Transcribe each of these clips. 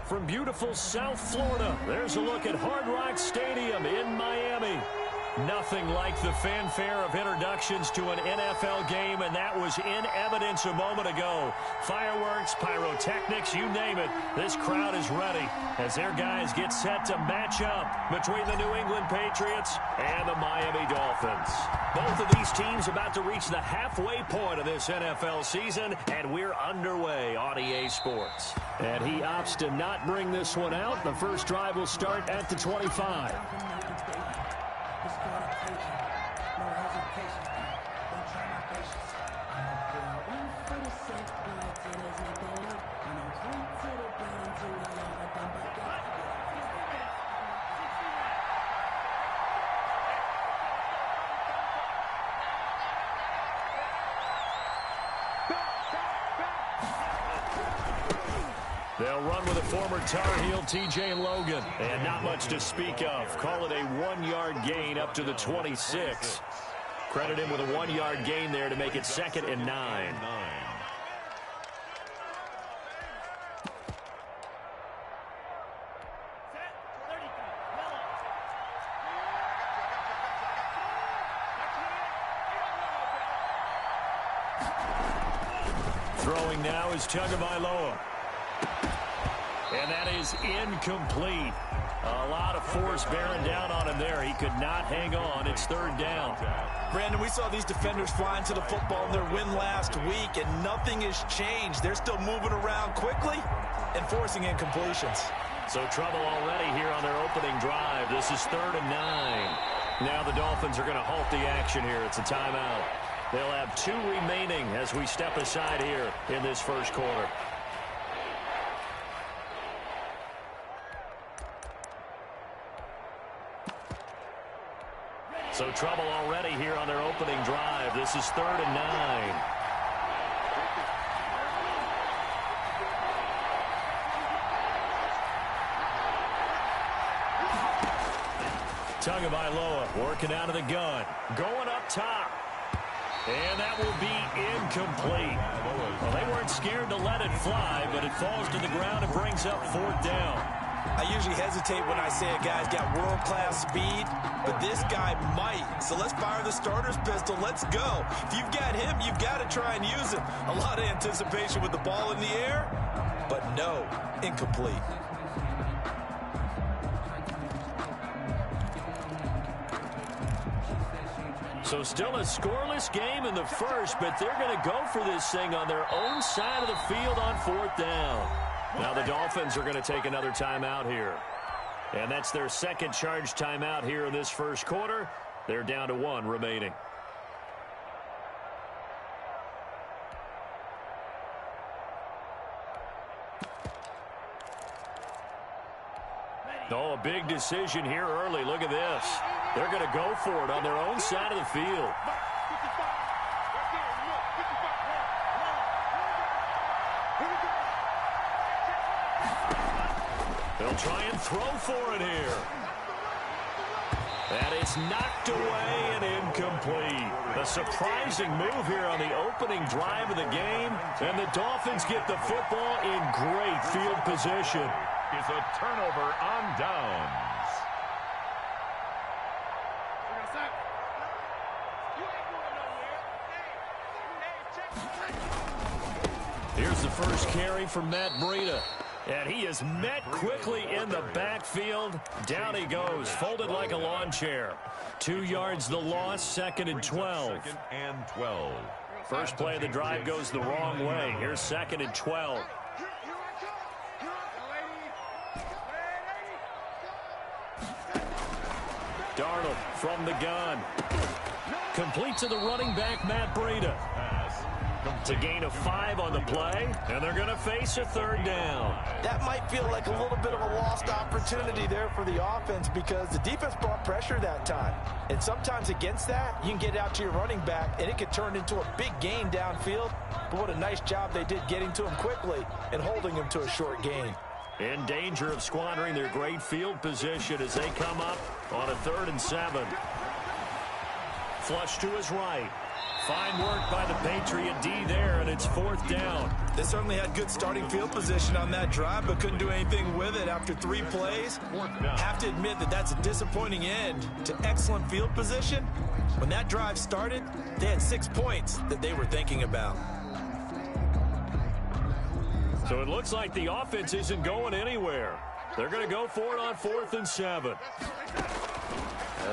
from beautiful South Florida, there's a look at Hard Rock Stadium in Miami. Nothing like the fanfare of introductions to an NFL game, and that was in evidence a moment ago. Fireworks, pyrotechnics, you name it. This crowd is ready as their guys get set to match up between the New England Patriots and the Miami Dolphins. Both of these teams about to reach the halfway point of this NFL season, and we're underway on EA Sports. And he opts to not bring this one out. The first drive will start at the 25. They'll run with a former Tar Heel, T.J. Logan. And not much to speak of. Call it a 1-yard gain up to the 26. Credit him with a 1-yard gain there to make it 2nd and 9. Throwing now is Tagovailoa. And that is incomplete. A lot of force bearing down on him there. He could not hang on. It's 3rd down. Brandon, we saw these defenders flying to the football in their win last week, and nothing has changed. They're still moving around quickly and forcing incompletions. So trouble already here on their opening drive. This is 3rd and 9. Now the Dolphins are going to halt the action here. It's a timeout. They'll have 2 remaining as we step aside here in this first quarter. So trouble already here on their opening drive. This is 3rd and 9. Tagovailoa working out of the gun. Going up top. And that will be incomplete. Well, they weren't scared to let it fly, but it falls to the ground and brings up 4th down. I usually hesitate when I say a guy's got world-class speed, but this guy might. So let's fire the starter's pistol. Let's go. If you've got him, you've got to try and use him. A lot of anticipation with the ball in the air, but no, incomplete. So still a scoreless game in the first, but they're going to go for this thing on their own side of the field on 4th down. Now the Dolphins are going to take another timeout here. And that's their second charge timeout here in this first quarter. They're down to 1 remaining. Oh, a big decision here early. Look at this. They're going to go for it on their own side of the field. They'll try and throw for it here. And it's knocked away and incomplete. A surprising move here on the opening drive of the game. And the Dolphins get the football in great field position. It's a turnover on downs. Here's the first carry from Matt Breida. And he is met quickly in the backfield. Down he goes, folded like a lawn chair. 2 yards the loss, 2nd and 12. 2nd and 12. First play of the drive goes the wrong way. Here's 2nd and 12. Darnold from the gun. Complete to the running back, Matt Breida. To gain a 5 on the play, and they're going to face a 3rd down. That might feel like a little bit of a lost opportunity there for the offense because the defense brought pressure that time. And sometimes against that, you can get out to your running back, and it could turn into a big gain downfield. But what a nice job they did getting to him quickly and holding him to a short gain. In danger of squandering their great field position as they come up on a 3rd and 7. Flush to his right. Fine work by the Patriot D there, and it's 4th down. They certainly had good starting field position on that drive, but couldn't do anything with it after 3 plays. Have to admit that that's a disappointing end to excellent field position. When that drive started, they had 6 points that they were thinking about. So it looks like the offense isn't going anywhere. They're going to go for it on 4th and 7.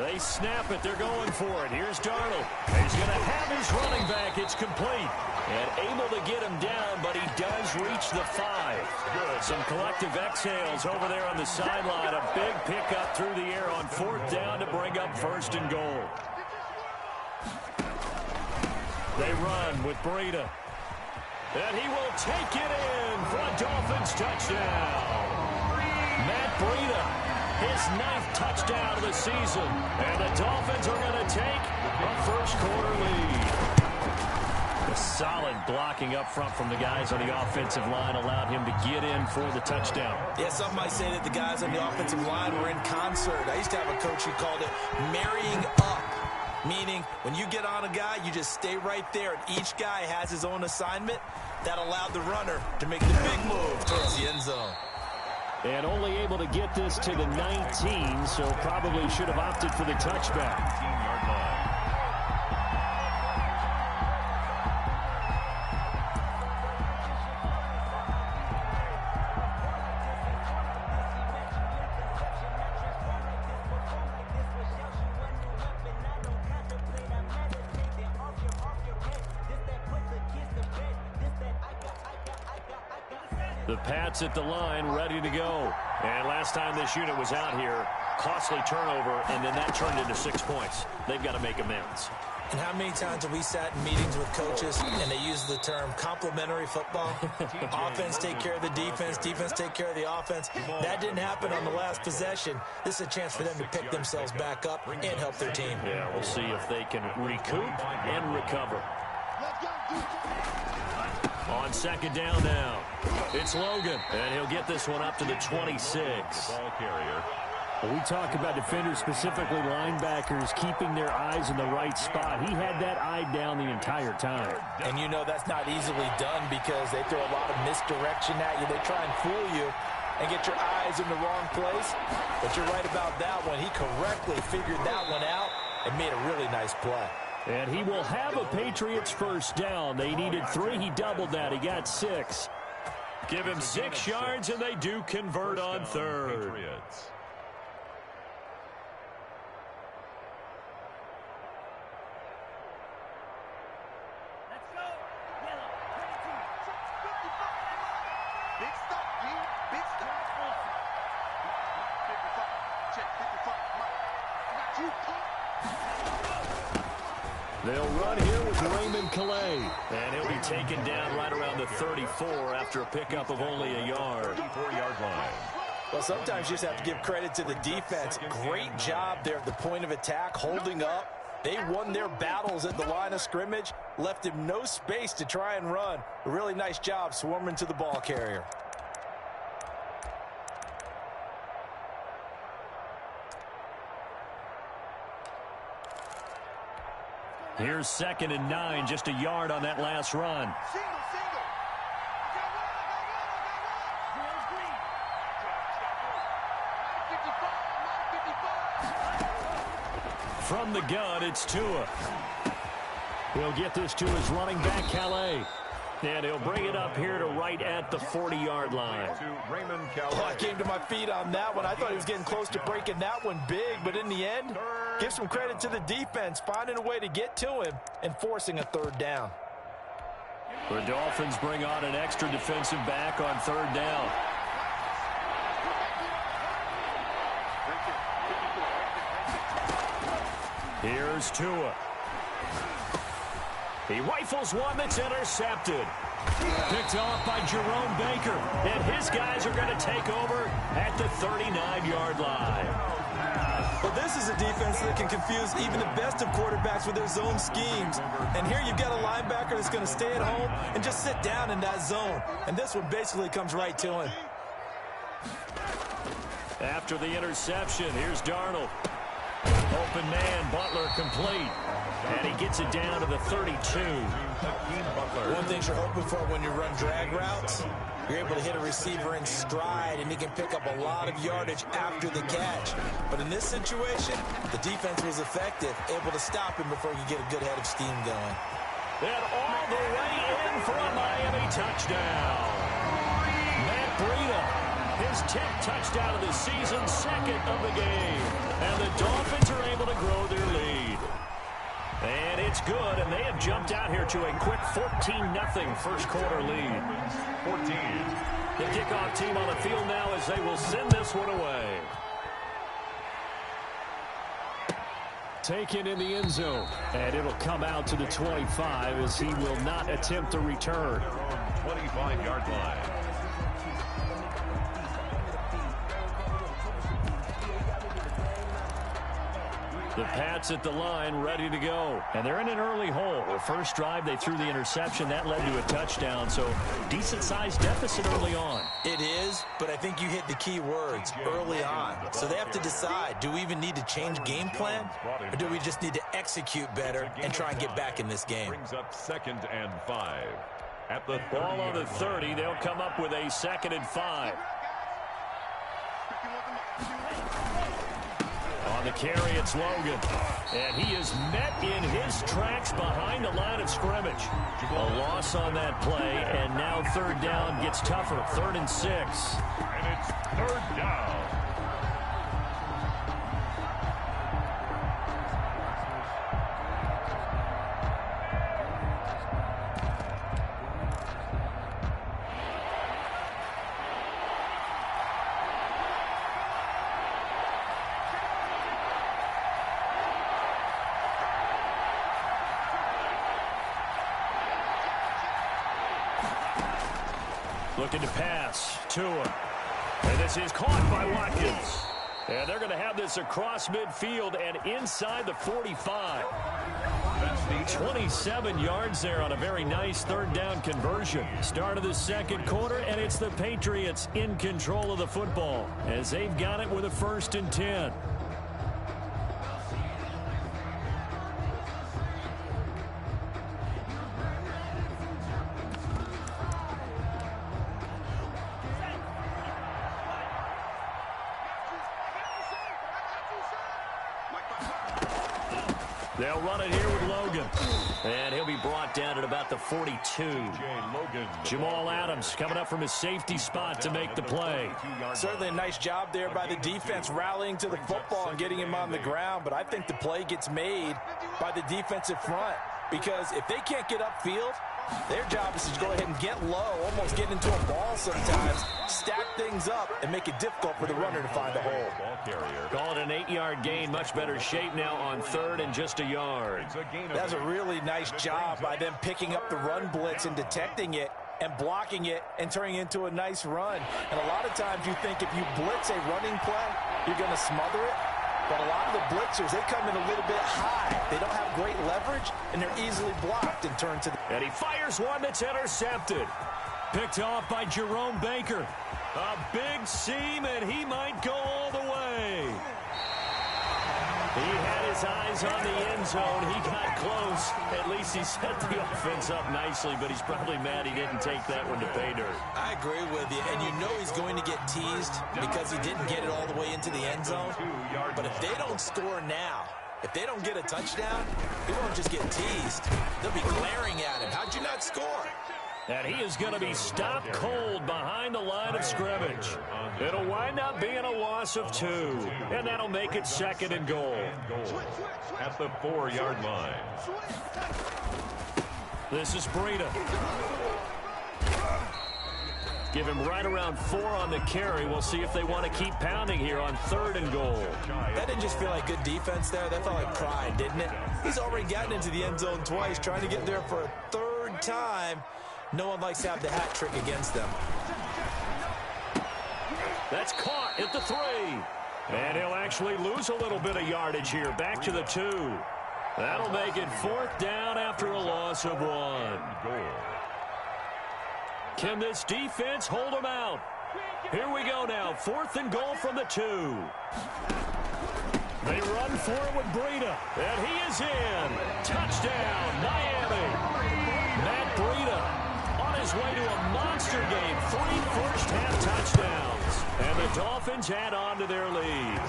They snap it. They're going for it. Here's Darnold. He's going to have his running back. It's complete. And able to get him down, but he does reach the 5. Some collective exhales over there on the sideline. A big pickup through the air on 4th down to bring up 1st and goal. They run with Breida. And he will take it in for a Dolphins touchdown. Matt Breida, his 9th touchdown of the season. And the Dolphins are going to take a first-quarter lead. A solid blocking up front from the guys on the offensive line allowed him to get in for the touchdown. Yeah, some might say that the guys on the offensive line were in concert. I used to have a coach who called it marrying up. Meaning, when you get on a guy, you just stay right there. And each guy has his own assignment. That allowed the runner to make the big move towards the end zone. And only able to get this to the 19, so probably should have opted for the touchback. 19-yard line. The Pats at the line, ready to go. And last time this unit was out here, costly turnover, and then that turned into 6 points. They've got to make amends. And how many times have we sat in meetings with coaches and they use the term complementary football? Offense take care of the defense, defense take care of the offense. That didn't happen on the last possession. This is a chance for them to pick themselves back up and help their team. Yeah, we'll see if they can recoup and recover. On 2nd down now, it's Logan, and he'll get this one up to the 26. Ball carrier. We talk about defenders, specifically linebackers, keeping their eyes in the right spot. He had that eye down the entire time. And you know that's not easily done because they throw a lot of misdirection at you. They try and fool you and get your eyes in the wrong place. But you're right about that one. He correctly figured that one out and made a really nice play. And he will have a Patriots first down. They needed 3. He doubled that. He got 6. Give him 6 yards, and they do convert on 3rd. Patriots. Let's go. Yellow, 22. Big stop, D. Big stop. Check 55. I got you, pump. They'll run here with Raymond Calais. And he'll be taken down right around the 34 after a pickup of only a yard. 34-yard line. Well, sometimes you just have to give credit to the defense. Great job there at the point of attack, holding up. They won their battles at the line of scrimmage, left him no space to try and run. A really nice job swarming to the ball carrier. Here's 2nd and 9, just a yard on that last run. Single. From the gun, it's Tua. He'll get this to his running back, Calais. And he'll bring it up here to right at the 40-yard line. To Raymond Calais. Oh, I came to my feet on that one. I thought he was getting close to breaking that one big, but in the end, give some credit to the defense, finding a way to get to him and forcing a 3rd down. The Dolphins bring on an extra defensive back on 3rd down. Here's Tua. He rifles one that's intercepted. Picked off by Jerome Baker. And his guys are going to take over at the 39-yard line. Well, this is a defense that can confuse even the best of quarterbacks with their zone schemes. And here you've got a linebacker that's going to stay at home and just sit down in that zone. And this one basically comes right to him. After the interception, here's Darnold. Open man, Butler complete. And he gets it down to the 32. One thing you're hoping for when you run drag routes, you're able to hit a receiver in stride, and he can pick up a lot of yardage after the catch. But in this situation, the defense was effective, able to stop him before he could get a good head of steam going. And all the way in for a Miami touchdown. Matt Breida, his 10th touchdown of the season, second of the game. And the Dolphins are able to grow their lead. And it's good, and they have jumped out here to a quick 14-0 first quarter lead. 14. The kickoff team on the field now as they will send this one away. Taken in the end zone, and it'll come out to the 25 as he will not attempt a return. 25-yard line. The Pats at the line, ready to go. And they're in an early hole. The first drive, they threw the interception. That led to a touchdown, so decent-sized deficit early on. It is, but I think you hit the key words, early on. So they have to decide, do we even need to change game plan, or do we just need to execute better and try and get back in this game? Brings up 2nd and 5. At the ball on the 30, they'll come up with a 2nd and 5. On the carry, it's Logan. And he is met in his tracks behind the line of scrimmage. A loss on that play, and now 3rd down gets tougher. 3rd and 6. And it's 3rd down. Looking to pass. Tua. And this is caught by Watkins. And they're going to have this across midfield and inside the 45. 27 yards there on a very nice 3rd down conversion. Start of the 2nd quarter, and it's the Patriots in control of the football as they've got it with a 1st and 10. They'll run it here with Logan. And he'll be brought down at about the 42. Jamal Adams coming up from his safety spot to make the play. Certainly a nice job there by the defense rallying to the football and getting him on the ground. But I think the play gets made by the defensive front. Because if they can't get upfield, their job is to go ahead and get low, almost get into a ball sometimes, stack things up, and make it difficult for the runner to find a hole. Call it an 8-yard gain. Much better shape now on 3rd and just a yard. That's a really nice job by them picking up the run blitz and detecting it and blocking it and turning it into a nice run. And a lot of times you think if you blitz a running play, you're going to smother it. But a lot of the blitzers, they come in a little bit high. They don't have great leverage, and they're easily blocked and turned to the... And he fires one that's intercepted. Picked off by Jerome Baker. A big seam, and he might go all the way. He had his eyes on the end zone. He got close. At least he set the offense up nicely, but he's probably mad he didn't take that one to pay dirt. I agree with you, and you know he's going to get teased because he didn't get it all the way into the end zone. But if they don't score now, if they don't get a touchdown, he won't just get teased. They'll be glaring at him. How'd you not score? And he is going to be stopped cold behind the line of scrimmage. It'll wind up being a loss of 2, and that'll make it 2nd and goal. At the 4-yard line. This is Breida. Give him right around 4 on the carry. We'll see if they want to keep pounding here on 3rd and goal. That didn't just feel like good defense there. That felt like pride, didn't it? He's already gotten into the end zone twice, trying to get there for a 3rd time. No one likes to have the hat trick against them. That's caught at the 3. And he'll actually lose a little bit of yardage here. Back to the 2. That'll make it 4th down after a loss of 1. Can this defense hold them out? Here we go now. 4th and goal from the 2. They run for it with Breida, and he is in. Touchdown, Miami. Matt Breida on his way to a monster game. 3 first-half touchdowns. And the Dolphins add on to their lead.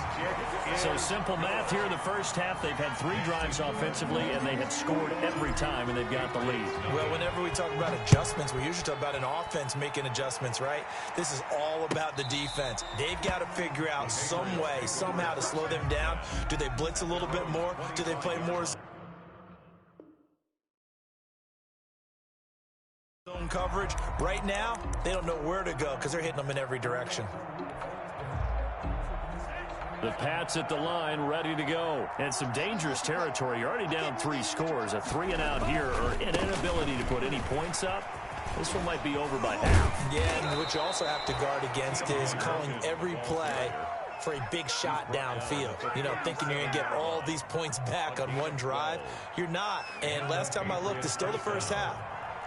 So simple math here in the first half. They've had 3 drives offensively, and they have scored every time, and they've got the lead. Well, whenever we talk about adjustments, we usually talk about an offense making adjustments, right? This is all about the defense. They've got to figure out some way, somehow to slow them down. Do they blitz a little bit more? Do they play more zone coverage? Right now, they don't know where to go because they're hitting them in every direction. The Pats at the line, ready to go. And some dangerous territory. You're already down 3 scores. A 3-and-out here, or an inability to put any points up. This one might be over by half. Yeah, and what you also have to guard against is calling every play for a big shot downfield. You know, thinking you're going to get all these points back on one drive. You're not. And last time I looked, it's still the first half.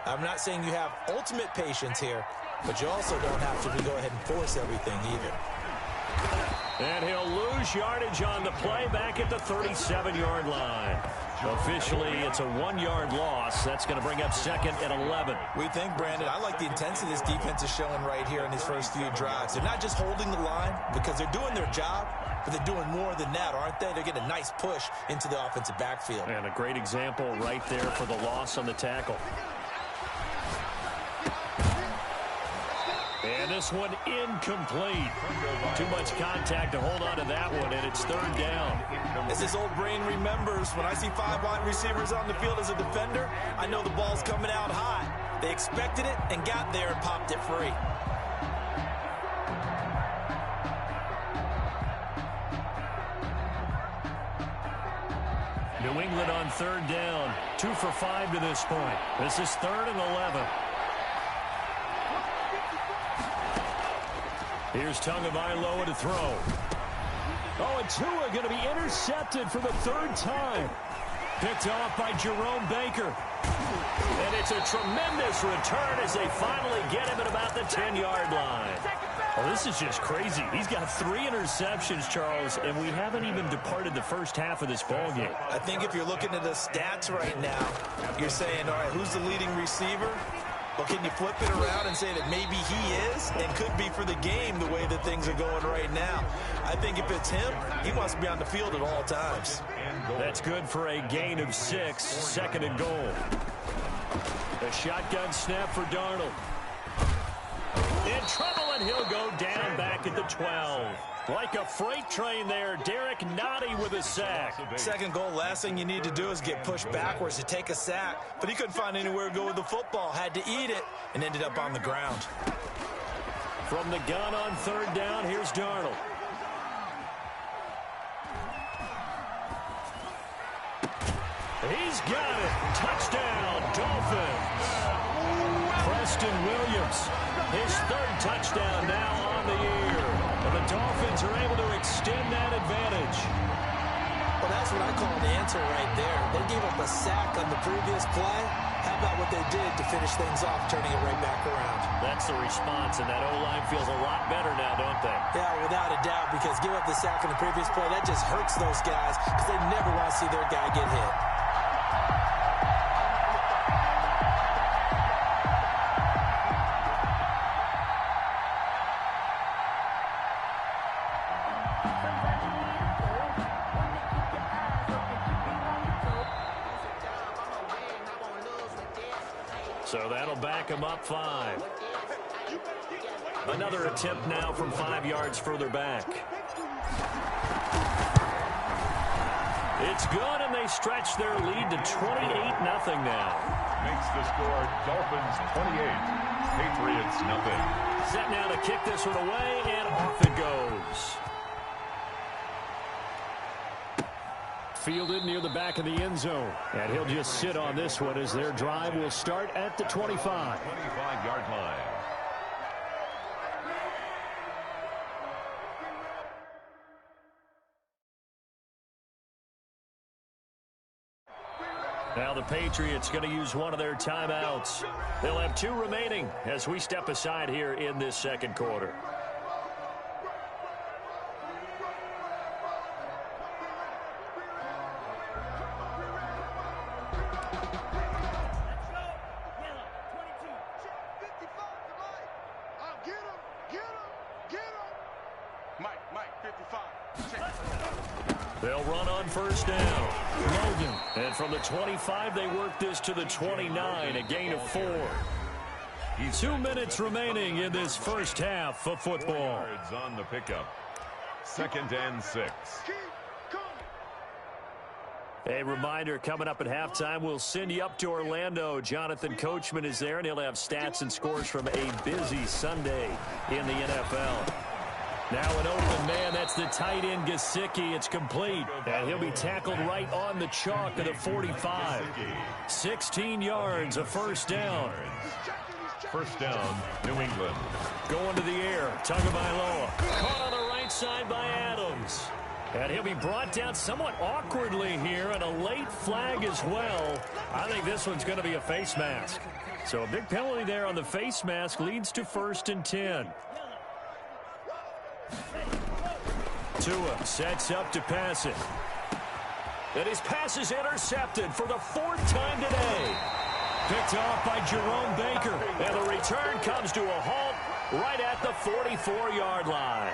I'm not saying you have ultimate patience here, but you also don't have to go ahead and force everything either. And he'll lose yardage on the play back at the 37-yard line. Officially, it's a 1-yard loss. That's going to bring up 2nd and 11. We think, Brandon, I like the intensity this defense is showing right here in these first few drives. They're not just holding the line because they're doing their job, but they're doing more than that, aren't they? They're getting a nice push into the offensive backfield. And a great example right there for the loss on the tackle. And this one incomplete. Too much contact to hold on to that one, and it's 3rd down. As this old brain remembers, when I see 5 wide receivers on the field as a defender, I know the ball's coming out high. They expected it and got there and popped it free. New England on 3rd down. 2 for 5 to this point. This is 3rd and 11. Here's Tagovailoa to throw. Oh, and Tua going to be intercepted for the 3rd time. Picked off by Jerome Baker. And it's a tremendous return as they finally get him at about the 10-yard line. Oh, this is just crazy. He's got 3 interceptions, Charles, and we haven't even departed the first half of this ballgame. I think if you're looking at the stats right now, you're saying, all right, who's the leading receiver? Well, can you flip it around and say that maybe he is and could be for the game the way that things are going right now? I think if it's him, he must be on the field at all times. That's good for a gain of 6, 2nd and goal. A shotgun snap for Darnold. In trouble, and he'll go down back at the 12. Like a freight train there, Derek Nottie with a sack. 2nd goal, last thing you need to do is get pushed backwards to take a sack. But he couldn't find anywhere to go with the football, had to eat it, and ended up on the ground. From the gun on 3rd down, here's Darnold. He's got it. Touchdown, Dolphins. Preston Williams, his 3rd touchdown now on the year. And the Dolphins are able to extend that advantage. Well, that's what I call an answer right there. They gave up a sack on the previous play. How about what they did to finish things off, turning it right back around? That's the response, and that O-line feels a lot better now, don't they? Yeah, without a doubt, because give up the sack on the previous play, that just hurts those guys because they never want to see their guy get hit. So that'll back him up 5. Another attempt now from 5 yards further back. It's good, and they stretch their lead to 28-0 now. Makes the score Dolphins 28, Patriots nothing. Set now to kick this one away, and off it goes. Fielded near the back of the end zone. And he'll just sit on this one as their drive will start at the 25. 25-yard line. Now the Patriots going to use one of their timeouts. They'll have 2 remaining as we step aside here in this 2nd quarter. They'll run on first down. Logan. And from the 25, they work this to the 29, a gain of 4. 2 minutes remaining in this first half of football. 4 yards on the pickup. 2nd and 6. A reminder, coming up at halftime, we'll send you up to Orlando. Jonathan Coachman is there, and he'll have stats and scores from a busy Sunday in the NFL. Now an open man, that's the tight end Gesicki. It's complete, and he'll be tackled right on the chalk of the 45. 16 yards, a first down. First down, New England. Going to the air, Tagovailoa. Caught on the right side by Adams. And he'll be brought down somewhat awkwardly here, and a late flag as well. I think this one's going to be a face mask. So a big penalty there on the face mask leads to 1st and 10. Tua sets up to pass it. And his pass is intercepted for the 4th time today. Picked off by Jerome Baker. And the return comes to a halt right at the 44-yard line.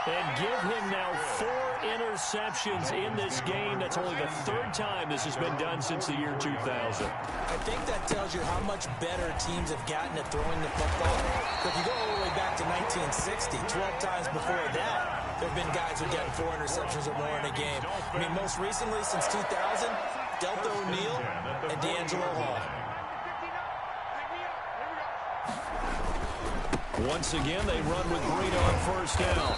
And give him now 4 interceptions in this game. That's only the 3rd time this has been done since the year 2000. I think that tells you how much better teams have gotten at throwing the football. If you go all the way back to 1960, 12 times before that, there have been guys who've gotten 4 interceptions or more in a game. I mean, most recently, since 2000, Delta O'Neal and D'Angelo Hall. Once again, they run with Breida on first down.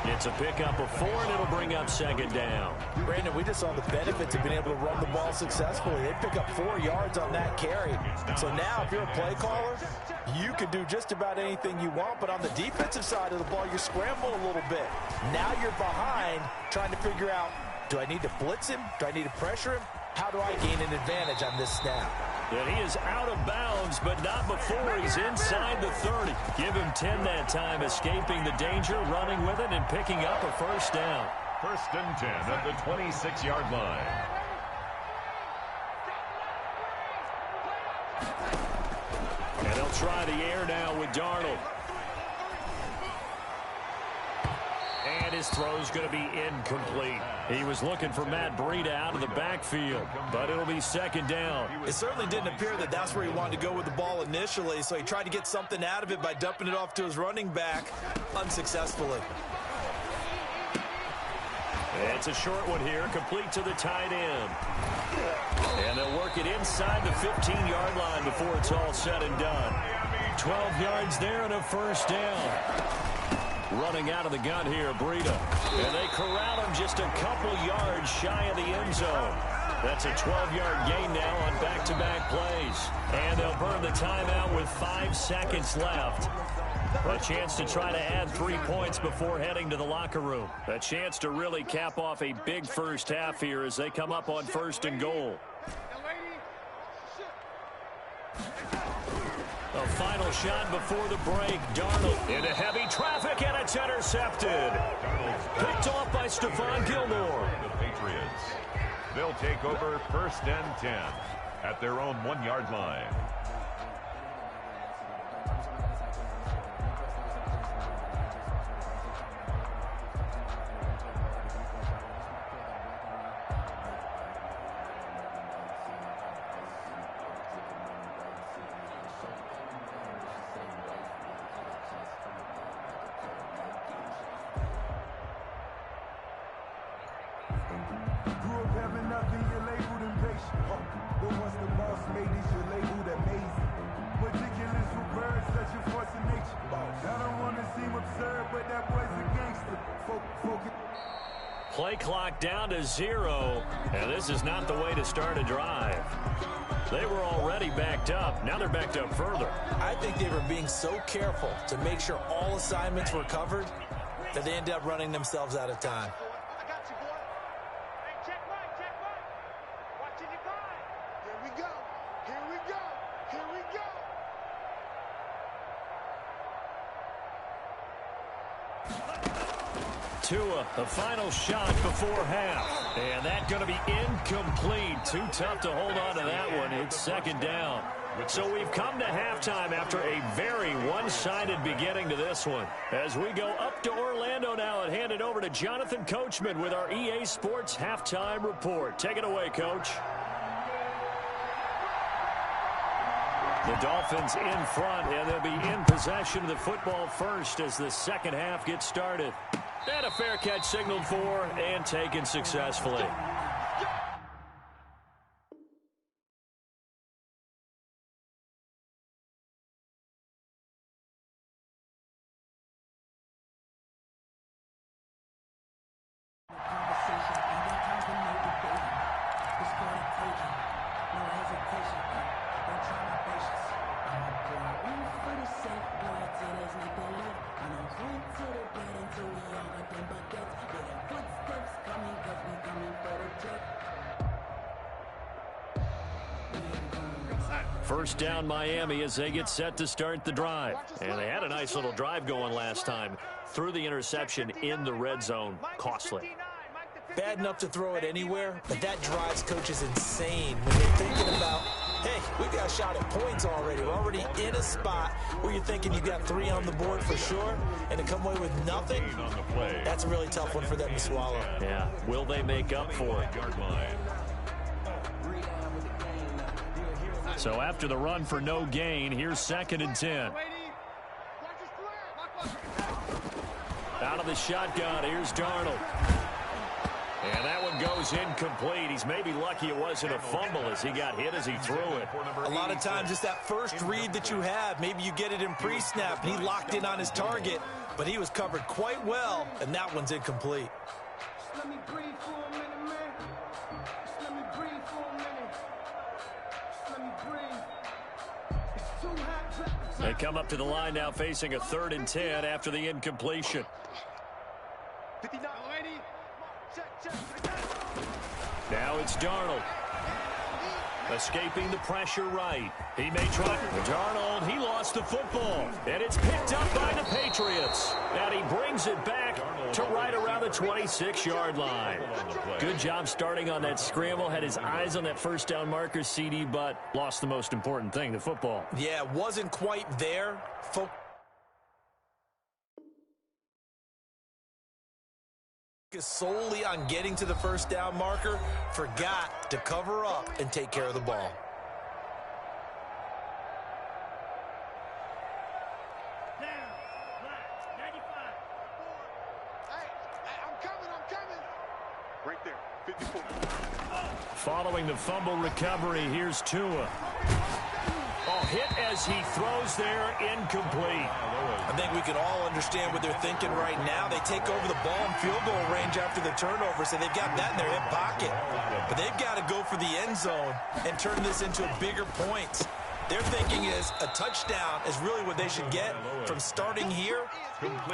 It's a pickup of 4, and it'll bring up 2nd down. Brandon, we just saw the benefits of being able to run the ball successfully. They pick up 4 yards on that carry. So now, if you're a play caller, you can do just about anything you want. But on the defensive side of the ball, you scramble a little bit. Now you're behind, trying to figure out, do I need to blitz him? Do I need to pressure him? How do I gain an advantage on this snap? And he is out of bounds, but not before he's inside the 30. Give him 10 that time, escaping the danger, running with it, and picking up a first down. 1st and 10 at the 26-yard line. And they'll try the air now with Darnold. And his throw's going to be incomplete. He was looking for Matt Breida out of the backfield, but it'll be 2nd down. It certainly didn't appear that that's where he wanted to go with the ball initially, so he tried to get something out of it by dumping it off to his running back unsuccessfully. It's a short one here, complete to the tight end. And they'll work it inside the 15-yard line before it's all said and done. 12 yards there and a first down. Running out of the gun here, Breida. And they corral him just a couple yards shy of the end zone. That's a 12-yard gain now on back-to-back plays. And they'll burn the timeout with 5 seconds left. A chance to try to add 3 points before heading to the locker room. A chance to really cap off a big first half here as they come up on 1st and goal. A final shot before the break. Darnold into heavy traffic, and it's intercepted. Picked off by Stephon Gilmore. The Patriots. They'll take over 1st and 10 at their own 1-yard line. Play clock down to 0, and this is not the way to start a drive. They were already backed up. Now they're backed up further. I think they were being so careful to make sure all assignments were covered that they ended up running themselves out of time. I got you, boy. Hey, check right, check right. Watching your guard. Here we go. Here we go. Here we go. Tua, the final shot before half. And that's going to be incomplete. Too tough to hold on to that one. It's second down. So we've come to halftime after a very one-sided beginning to this one. As we go up to Orlando now and hand it over to Jonathan Coachman with our EA Sports Halftime Report. Take it away, Coach. The Dolphins in front, and they'll be in possession of the football first as the second half gets started. And a fair catch signaled for and taken successfully. First down Miami as they get set to start the drive. And they had a nice little drive going last time. Threw the interception in the red zone. Costly. Bad enough to throw it anywhere, but that drives coaches insane when they're thinking about, hey, we've got a shot at points already. We're already in a spot where you're thinking you've got 3 on the board for sure, and to come away with nothing, that's a really tough one for them to swallow. Yeah, will they make up for it? So after the run for no gain, here's 2nd and 10. Out of the shotgun, here's Darnold. And that one goes incomplete. He's maybe lucky it wasn't a fumble as he got hit as he threw it. A lot of times it's that first read that you have. Maybe you get it in pre-snap, and he locked in on his target, but he was covered quite well, and that one's incomplete. Let me breathe for a minute, man. Just let me breathe for a minute. Just let me breathe. It's too hot. They come up to the line now facing a 3rd and 10 after the incompletion. 59, lady. Now it's Darnold. Escaping the pressure right. He may try. Darnold, he lost the football. And it's picked up by the Patriots. And he brings it back to right around the 26-yard line. Good job starting on that scramble. Had his eyes on that first down marker, CD, but lost the most important thing, the football. Yeah, wasn't quite there. Solely on getting to the first down marker, forgot to cover up and take care of the ball. Right there, 54. Following the fumble recovery, here's Tua. Oh, hit as he throws there, incomplete. I think we can all understand what they're thinking right now. They take over the ball in field goal range after the turnover, so they've got that in their hip pocket. But they've got to go for the end zone and turn this into a bigger point. Their thinking is a touchdown is really what they should get from starting here.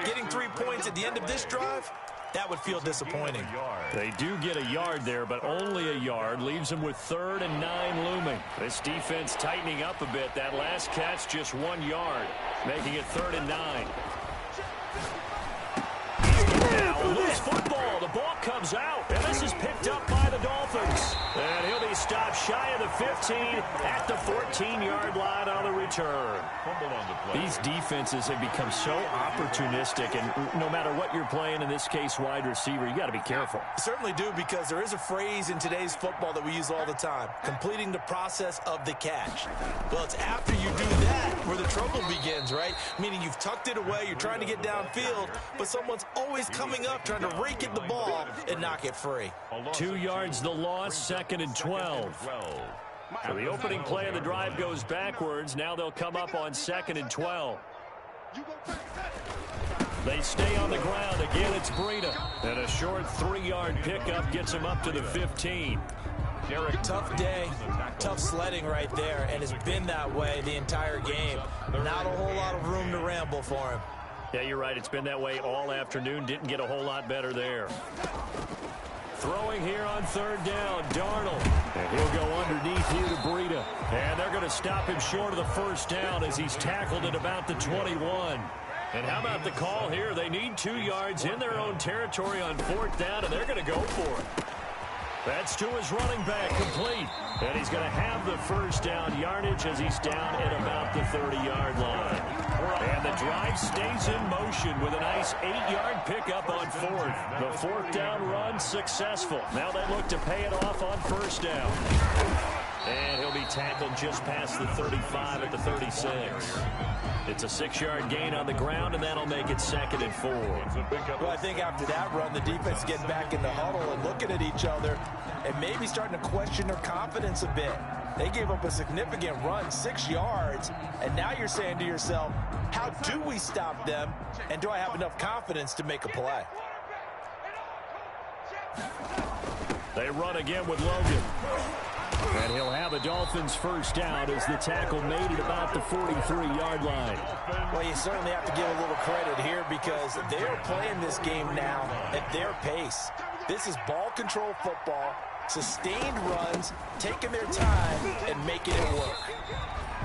Getting 3 points at the end of this drive, that would feel disappointing. They do get a yard there, but only a yard. Leaves them with 3rd and 9 looming. This defense tightening up a bit. That last catch, just 1 yard, making it 3rd and 9. Now, loose football. The ball comes out, and this is picked up by the Dolphins. And he'll be stopped shy of the 15 at the 14-yard line on the return. These defenses have become so opportunistic, and no matter what you're playing, in this case wide receiver, you got to be careful. Certainly do, because there is a phrase in today's football that we use all the time, completing the process of the catch. Well, it's after you do that where the trouble begins, right? Meaning you've tucked it away, you're trying to get downfield, but someone's always coming up trying to rake at the ball and knock it free. 2 yards the loss, 2nd and 12. So the opening play of the drive goes backwards. Now they'll come up on 2nd and 12. They stay on the ground. Again, it's Breida. And a short 3-yard pickup gets him up to the 15. Tough day, tough sledding right there, and it's been that way the entire game. Not a whole lot of room to ramble for him. Yeah, you're right. It's been that way all afternoon. Didn't get a whole lot better there. Throwing here on 3rd down, Darnold. And he'll go underneath here to Breida. And they're going to stop him short of the first down as he's tackled at about the 21. And how about the call here? They need 2 yards in their own territory on 4th down, and they're going to go for it. That's to his running back, complete. And he's going to have the first down yardage as he's down at about the 30-yard line. And the drive stays in motion with a nice 8-yard pickup on 4th. The 4th down run successful. Now they look to pay it off on 1st down. And he'll be tackled just past the 35 at the 36. It's a 6-yard gain on the ground, and that'll make it 2nd and 4. Well, I think after that run, the defense getting back in the huddle and looking at each other and maybe starting to question their confidence a bit. They gave up a significant run, 6 yards, and now you're saying to yourself, how do we stop them, and do I have enough confidence to make a play? They run again with Logan. And he'll have a Dolphins first down as the tackle made at about the 43-yard line. Well, you certainly have to give a little credit here because they're playing this game now at their pace. This is ball control football, sustained runs, taking their time and making it work.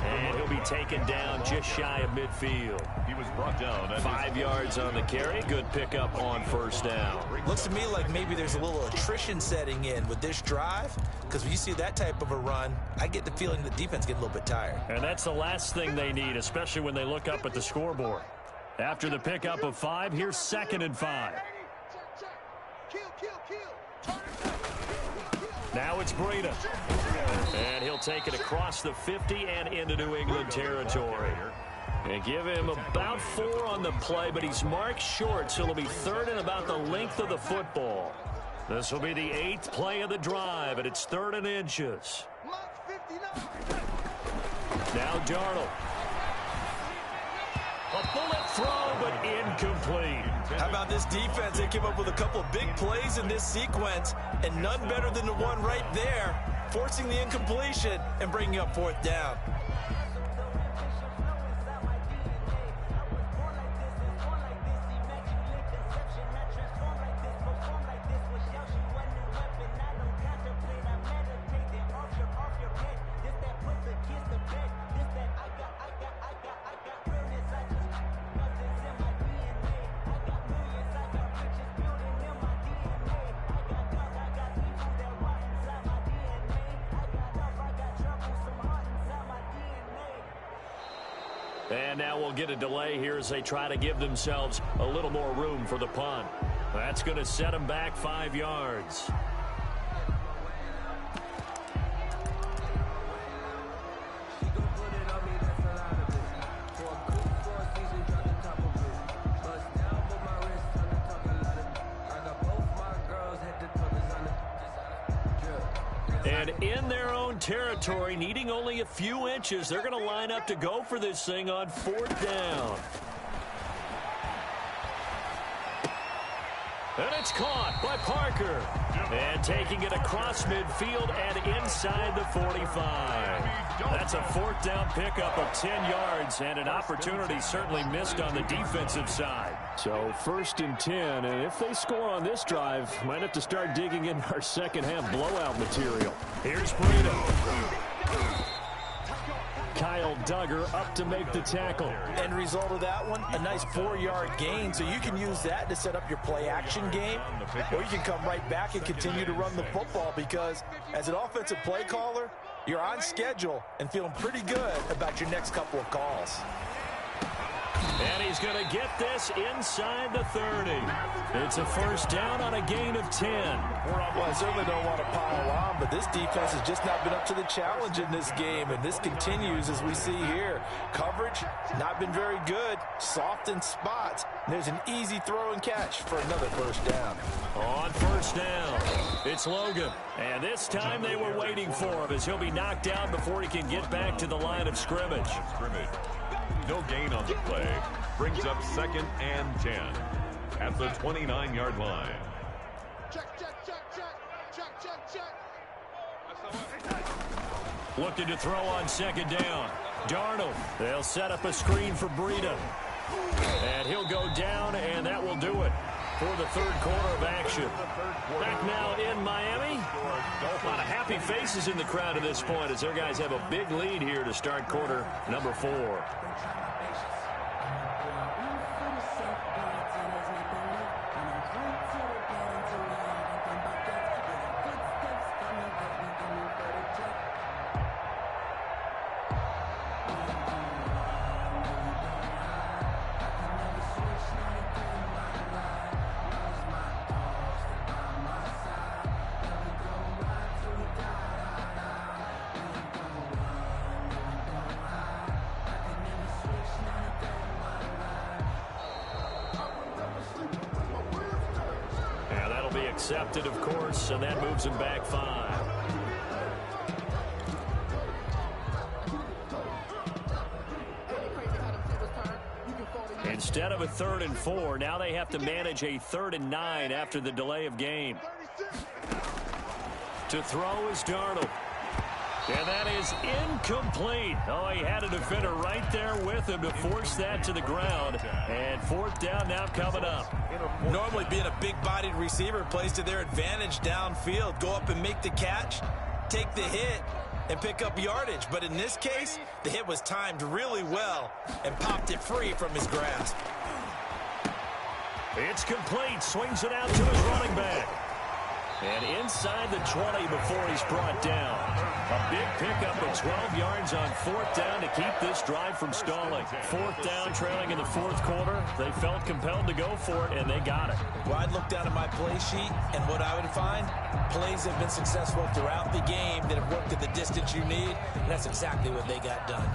And he'll be taken down just shy of midfield. He was brought down. 5 yards on the carry. Good pickup on 1st down. Looks to me like maybe there's a little attrition setting in with this drive, because when you see that type of a run, I get the feeling the defense getting a little bit tired. And that's the last thing they need, especially when they look up at the scoreboard. After the pickup of 5, here's 2nd and 5. Now it's Breida. And he'll take it across the 50 and into New England territory. And give him about 4 on the play, but he's marked short, so it'll be 3rd and about the length of the football. This will be the 8th play of the drive, and it's 3rd and inches. Now Darnold. A bullet throw, but incomplete. How about this defense? They came up with a couple of big plays in this sequence, and none better than the one right there, forcing the incompletion and bringing up 4th down. And now we'll get a delay here as they try to give themselves a little more room for the punt. That's going to set them back 5 yards. And in their own territory, needing only a few inches, they're going to line up to go for this thing on 4th down. And it's caught by Parker. And taking it across midfield and inside the 45. That's a 4th down pickup of 10 yards and an opportunity certainly missed on the defensive side. So 1st and 10, and if they score on this drive, might have to start digging in our second half blowout material. Here's Breida. Kyle Duggar up to make the tackle. End result of that one, a nice 4-yard gain, so you can use that to set up your play-action game, or you can come right back and continue to run the football because as an offensive play caller, you're on schedule and feeling pretty good about your next couple of calls. And he's going to get this inside the 30. It's a 1st down on a gain of 10. Well, I certainly don't want to pile on, but this defense has just not been up to the challenge in this game, and this continues as we see here. Coverage, not been very good, soft in spots. There's an easy throw and catch for another 1st down. On 1st down, it's Logan. And this time they were waiting for him as he'll be knocked down before he can get back to the line of scrimmage. No gain on the play. Brings up 2nd and 10 at the 29-yard line. Looking to throw on 2nd down. Darnold. They'll set up a screen for Breida. And he'll go down, and that will do it for the 3rd quarter of action. Back now in Miami. A lot of happy faces in the crowd at this point as their guys have a big lead here to start quarter number 4. Be accepted, of course, and that moves him back 5. Instead of a 3rd and 4, now they have to manage a 3rd and 9 after the delay of game. To throw is Darnold. And that is incomplete. Oh, he had a defender right there with him to force that to the ground. And 4th down now coming up. Normally being a big-bodied receiver plays to their advantage downfield. Go up and make the catch, take the hit, and pick up yardage. But in this case, the hit was timed really well and popped it free from his grasp. It's complete. Swings it out to his running back. And inside the 20 before he's brought down. A big pickup of 12 yards on 4th down to keep this drive from stalling. 4th down, trailing in the 4th quarter. They felt compelled to go for it, and they got it. Well, I'd look down at my play sheet, and what I would find, plays have been successful throughout the game that have worked at the distance you need, and that's exactly what they got done.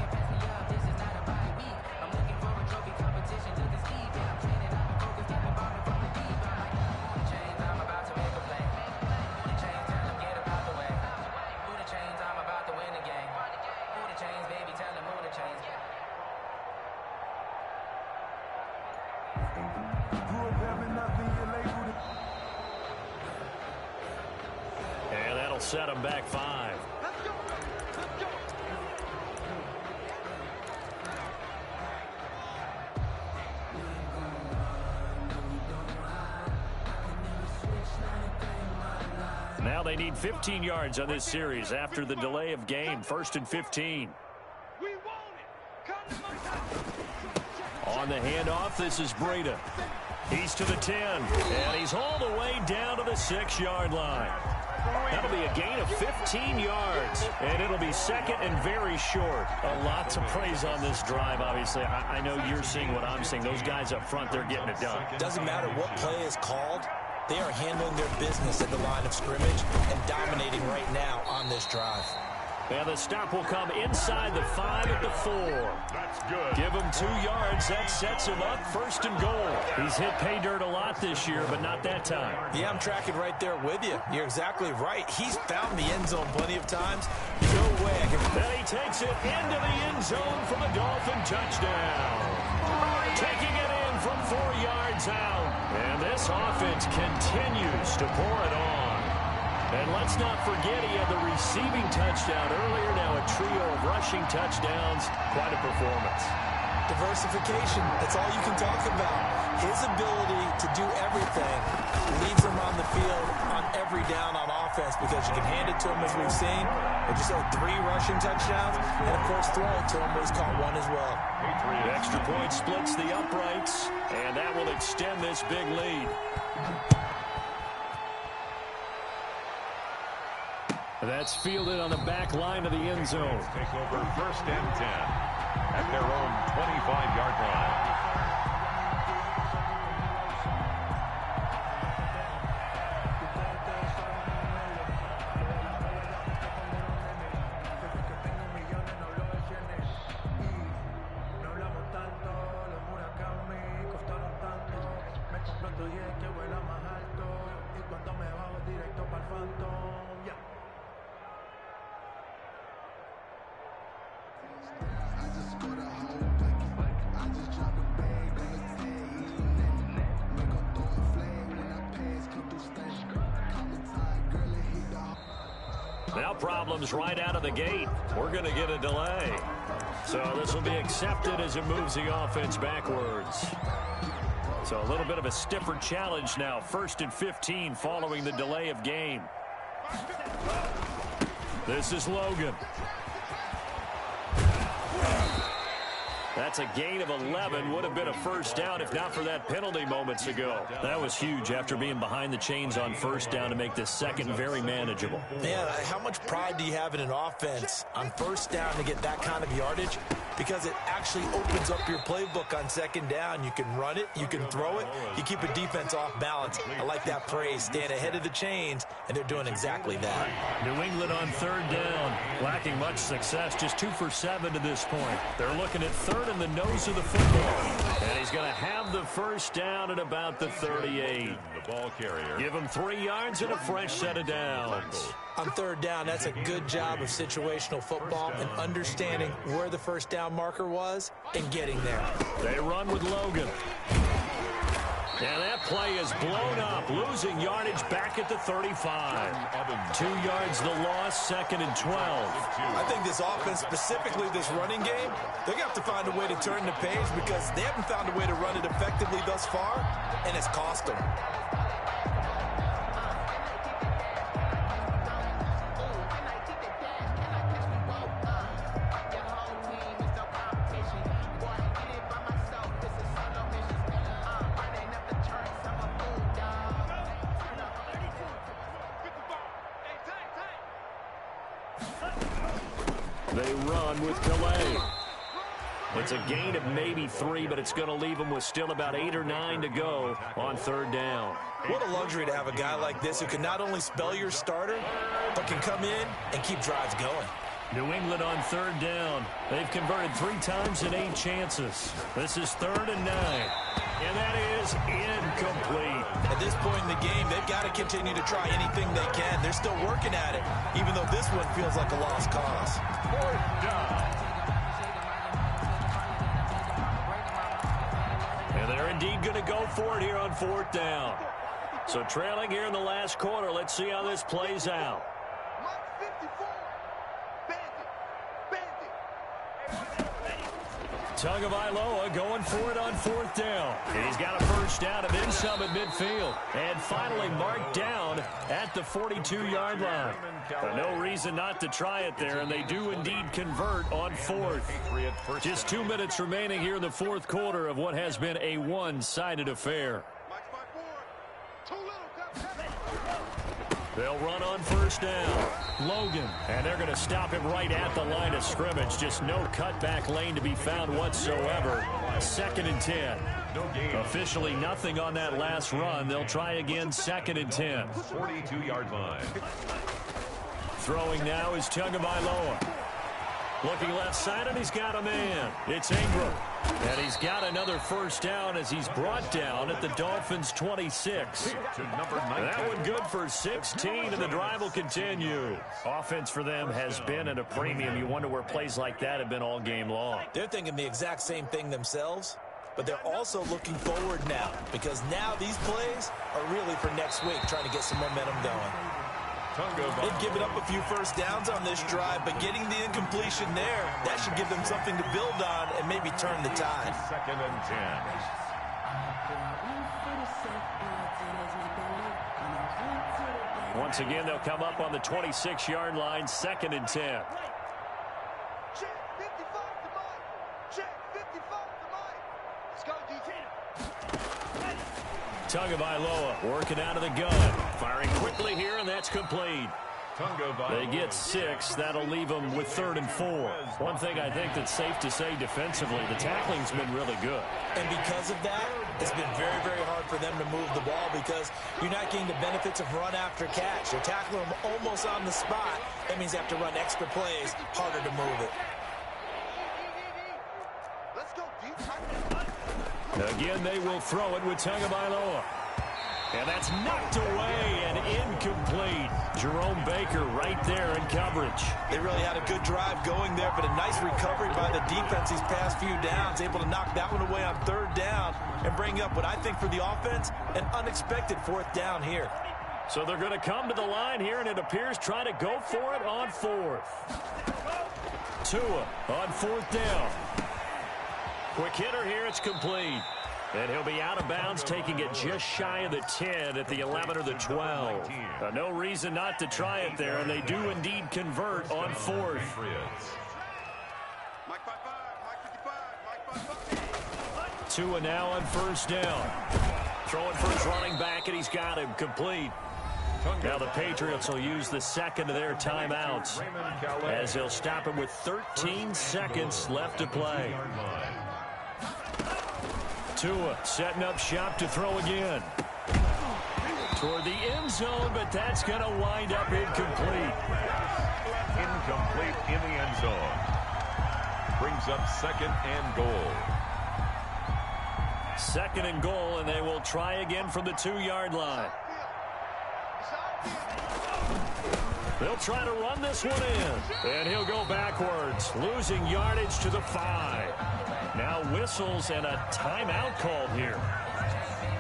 And that'll set him back 5. Now they need 15 yards on this series after the delay of game. 1st and 15. On the handoff, this is Breida. He's to the 10, and he's all the way down to the 6-yard line. That'll be a gain of 15 yards, and it'll be 2nd and very short. A lot to praise on this drive, obviously. I know you're seeing what I'm seeing. Those guys up front, they're getting it done. Doesn't matter what play is called. They are handling their business at the line of scrimmage and dominating right now on this drive. And the stop will come inside the 5 at the 4. That's good. Give him 2 yards. That sets him up 1st and goal. He's hit pay dirt a lot this year, but not that time. Yeah, I'm tracking right there with you. You're exactly right. He's found the end zone plenty of times. No way I can... Then he takes it into the end zone for the Dolphin touchdown. Taking it in from 4 yards out. And this offense continues to pour it on. And let's not forget he had the receiving touchdown earlier. Now a trio of rushing touchdowns. Quite a performance. Diversification, that's all you can talk about. His ability to do everything leads him on the field on every down on offense because you can hand it to him as we've seen. They just had 3 rushing touchdowns and, of course, throw it to him where he's caught 1 as well. The extra point splits the uprights, and that will extend this big lead. That's fielded on the back line of the end zone. Take over 1st and 10 at their own 25-yard line. Now problems right out of the gate. We're going to get a delay. So this will be accepted as it moves the offense backwards. So a little bit of a stiffer challenge now. 1st and 15 following the delay of game. This is Logan. That's a gain of 11. Would have been a first down if not for that penalty moments ago. That was huge after being behind the chains on first down to make this second very manageable. Man, how much pride do you have in an offense on first down to get that kind of yardage? Because it actually opens up your playbook on second down. You can run it, you can throw it, you keep a defense off balance. I like that phrase, staying ahead of the chains, and they're doing exactly that. New England on third down, lacking much success, just 2 for 7 to this point. They're looking at third in the nose of the football. And he's going to have the first down at about the 38. The ball carrier. Give him 3 yards and a fresh set of downs. On third down, that's a good job of situational football and understanding where the first down marker was and getting there. They run with Logan. And that play is blown up, losing yardage back at the 35. 2 yards the loss, 2nd and 12. I think this offense, specifically this running game, they're going to have to find a way to turn the page because they haven't found a way to run it effectively thus far, and it's cost them. They run with Calais. It's a gain of maybe 3, but it's going to leave them with still about 8 or 9 to go on third down. What a luxury to have a guy like this who can not only spell your starter, but can come in and keep drives going. New England on third down. They've converted 3 times in 8 chances. This is 3rd and 9. And that is incomplete. At this point in the game, they've got to continue to try anything they can. They're still working at it, even though this one feels like a lost cause. 4th down. And they're indeed going to go for it here on 4th down. So trailing here in the last quarter, let's see how this plays out. Tagovailoa going for it on 4th down. He's got a first down and then some at midfield. And finally marked down at the 42-yard line. No reason not to try it there, and they do indeed convert on 4th. Just 2 minutes remaining here in the 4th quarter of what has been a one-sided affair. They'll run on first down. Logan. And they're going to stop him right at the line of scrimmage. Just no cutback lane to be found whatsoever. 2nd and 10. Officially nothing on that last run. They'll try again, 2nd and 10. 42-yard line. Throwing now is Tagovailoa. Looking left side, and he's got a man. It's Ingram. And he's got another first down as he's brought down at the Dolphins' 26. That one good for 16, and the drive will continue. Offense for them has been at a premium. You wonder where plays like that have been all game long. They're thinking the exact same thing themselves, but they're also looking forward now because now these plays are really for next week, trying to get some momentum going. They've given up a few first downs on this drive, but getting the incompletion there, that should give them something to build on and maybe turn the tide. 2nd and 10. Once again, they'll come up on the 26-yard line, 2nd and 10. Check 55 to Mike. Check 55 to Mike. Let's go, DT. Tagovailoa working out of the gun. Firing quickly here, and that's complete. They get 6. That'll leave them with 3rd and 4. One thing I think that's safe to say defensively, the tackling's been really good. And because of that, it's been very, very hard for them to move the ball because you're not getting the benefits of run after catch. You're tackling them almost on the spot. That means you have to run extra plays, harder to move it. Let's go, deep. Again, they will throw it with Tagovailoa. And that's knocked away and incomplete. Jerome Baker right there in coverage. They really had a good drive going there, but a nice recovery by the defense these past few downs, able to knock that one away on 3rd down and bring up what I think for the offense, an unexpected 4th down here. So they're going to come to the line here, and it appears try to go for it on 4th. Tua on 4th down. Quick hitter here, it's complete. And he'll be out of bounds, taking it just shy of the 10 at the 11 or the 12. No reason not to try it there, and they do indeed convert on 4th. Tua now on first down. Throwing for his running back, and he's got him complete. Now the Patriots will use the second of their timeouts as they'll stop him with 13 seconds left to play. Tua setting up shop to throw again. Toward the end zone, but that's going to wind up incomplete. Incomplete in the end zone. Brings up second and goal. Second and goal, and they will try again from the 2-yard line. They'll try to run this one in, and he'll go backwards, losing yardage to the 5. Now whistles and a timeout called here.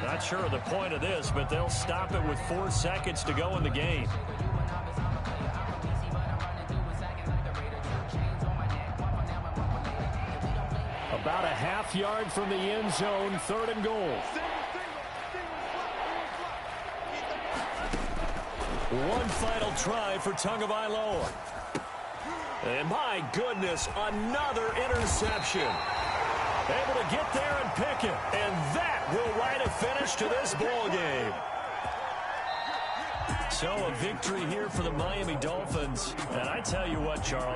Not sure of the point of this, but they'll stop it with 4 seconds to go in the game. About a half-yard from the end zone, third and goal. One final try for Tagovailoa. And my goodness, another interception. Able to get there and pick it. And that will write a finish to this ball game. So a victory here for the Miami Dolphins. And I tell you what, Charles,